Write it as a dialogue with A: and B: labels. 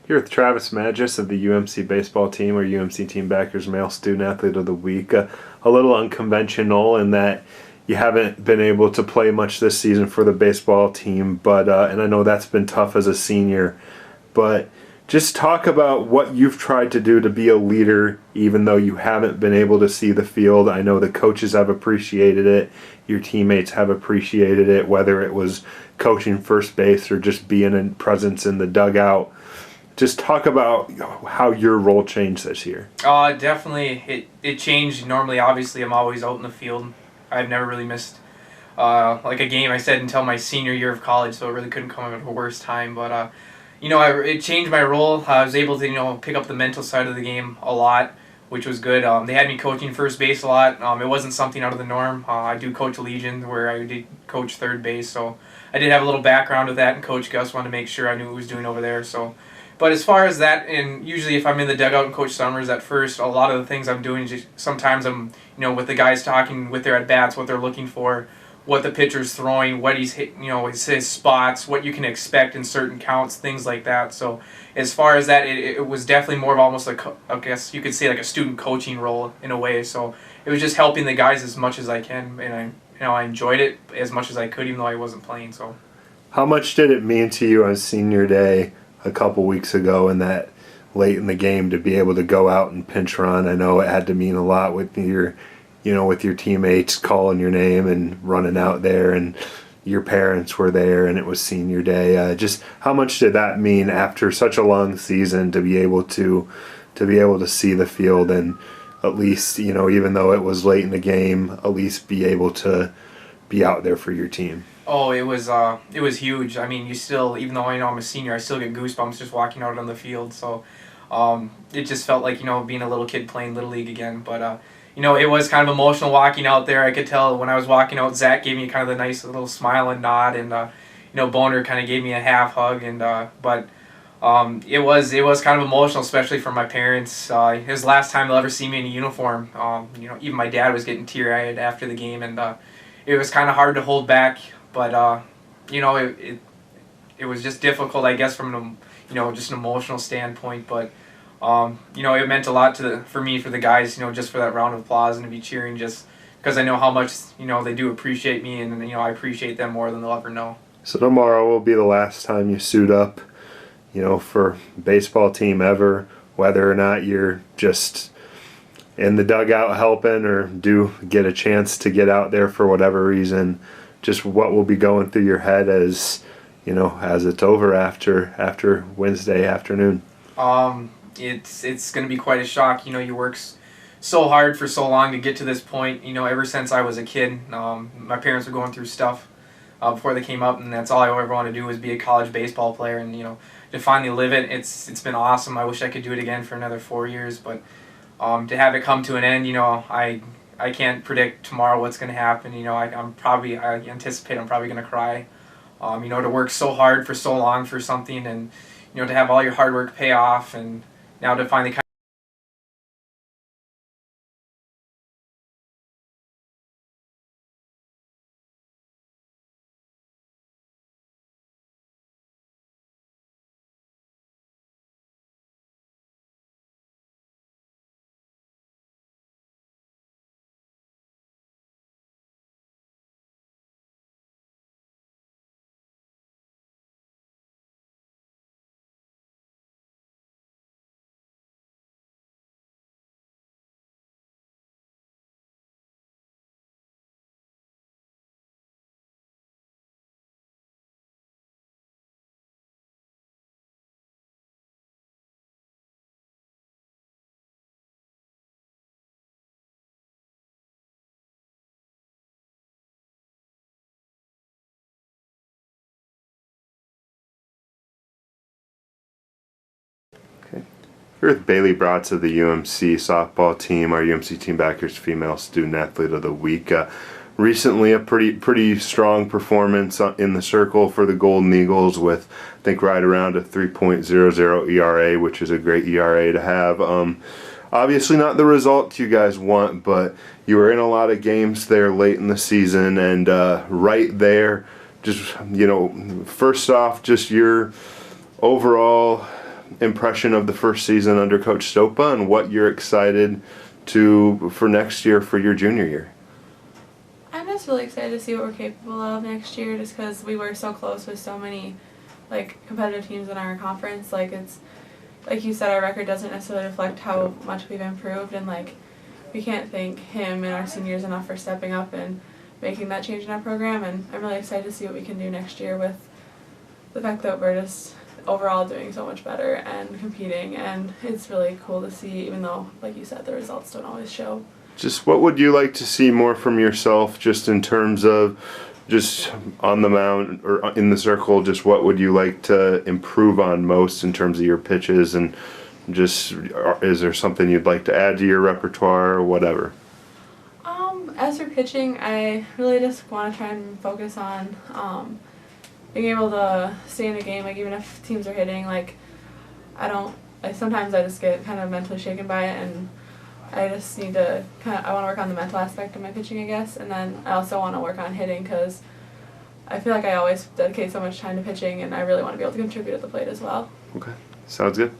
A: Here with Travis Magdzas of the UMC baseball team, or UMC Teambackers Male Student Athlete of the Week. A little unconventional in that you haven't been able to play much this season for the baseball team, but and I know that's been tough as a senior. But just talk about what you've tried to do to be a leader, even though you haven't been able to see the field. I know the coaches have appreciated it, your teammates have appreciated it, whether it was coaching first base or just being a presence in the dugout. Just talk about how your role changed this year.
B: Definitely, it changed. Normally, obviously, I'm always out in the field. I've never really missed like a game, I said, until my senior year of college, so it really couldn't come at a worse time. But it changed my role. I was able to pick up the mental side of the game a lot, which was good. They had me coaching first base a lot. It wasn't something out of the norm. I do coach Legion, where I did coach third base, so I did have a little background with that, and Coach Gus wanted to make sure I knew what he was doing over there. But as far as that, and usually if I'm in the dugout and Coach Summers at first, a lot of the things I'm doing, just sometimes I'm, with the guys talking with their at-bats, what they're looking for, what the pitcher's throwing, what he's hit, his spots, what you can expect in certain counts, things like that. So as far as that, it was definitely more of almost like, I guess you could say like a student coaching role in a way. So it was just helping the guys as much as I can, and I enjoyed it as much as I could, even though I wasn't playing. So
A: how much did it mean to you on senior day a couple weeks ago in that late in the game to be able to go out and pinch run? I know it had to mean a lot with your teammates calling your name and running out there, and your parents were there, and it was senior day. Just how much did that mean after such a long season to be able to see the field and at least, even though it was late in the game, at least be able to be out there for your team?
B: Oh, it was huge. I mean, you still, even though I know I'm a senior, I still get goosebumps just walking out on the field. So, it just felt like, being a little kid playing Little League again. But, it was kind of emotional walking out there. I could tell when I was walking out, Zach gave me kind of the nice little smile and nod, and, Boner kind of gave me a half hug. And, it was kind of emotional, especially for my parents. It was the last time they'll ever see me in a uniform. Even my dad was getting teary-eyed after the game, and, it was kind of hard to hold back. But it was just difficult, I guess, from just an emotional standpoint. But it meant a lot for me, for the guys, just for that round of applause and to be cheering, just because I know how much they do appreciate me, and I appreciate them more than they'll ever know.
A: So tomorrow will be the last time you suit up, for baseball team ever, whether or not you're just in the dugout helping or do get a chance to get out there for whatever reason. Just what will be going through your head as it's over after Wednesday afternoon?
B: It's going to be quite a shock. You work so hard for so long to get to this point. Ever since I was a kid, my parents were going through stuff before they came up, and that's all I ever wanted to do was be a college baseball player. And to finally live it, it's been awesome. I wish I could do it again for another 4 years, but to have it come to an end, I can't predict tomorrow what's going to happen. I anticipate I'm probably going to cry. To work so hard for so long for something, and to have all your hard work pay off, and now to finally kind
A: Here with Bailey Braatz of the UMC softball team, our UMC Teambackers Female Student Athlete of the Week. Recently, a pretty strong performance in the circle for the Golden Eagles with, I think, right around a 3.00 ERA, which is a great ERA to have. Obviously not the result you guys want, but you were in a lot of games there late in the season, and right there, just, first off, just your overall impression of the first season under Coach Stopa and what you're excited for next year for your junior year.
C: I'm just really excited to see what we're capable of next year, just because we were so close with so many competitive teams in our conference. It's like you said, our record doesn't necessarily reflect how much we've improved, and we can't thank him and our seniors enough for stepping up and making that change in our program. And I'm really excited to see what we can do next year with the fact that we're just overall doing so much better and competing, and it's really cool to see, even though, like you said, the results don't always show.
A: Just what would you like to see more from yourself, just in terms of just on the mound or in the circle? Just what would you like to improve on most in terms of your pitches, and just is there something you'd like to add to your repertoire or whatever?
C: As for pitching, I really just want to try and focus on being able to stay in a game, even if teams are hitting. Sometimes I just get kind of mentally shaken by it, and I just need to I want to work on the mental aspect of my pitching, I guess, and then I also want to work on hitting, because I feel like I always dedicate so much time to pitching, and I really want to be able to contribute at the plate as well.
A: Okay, sounds good.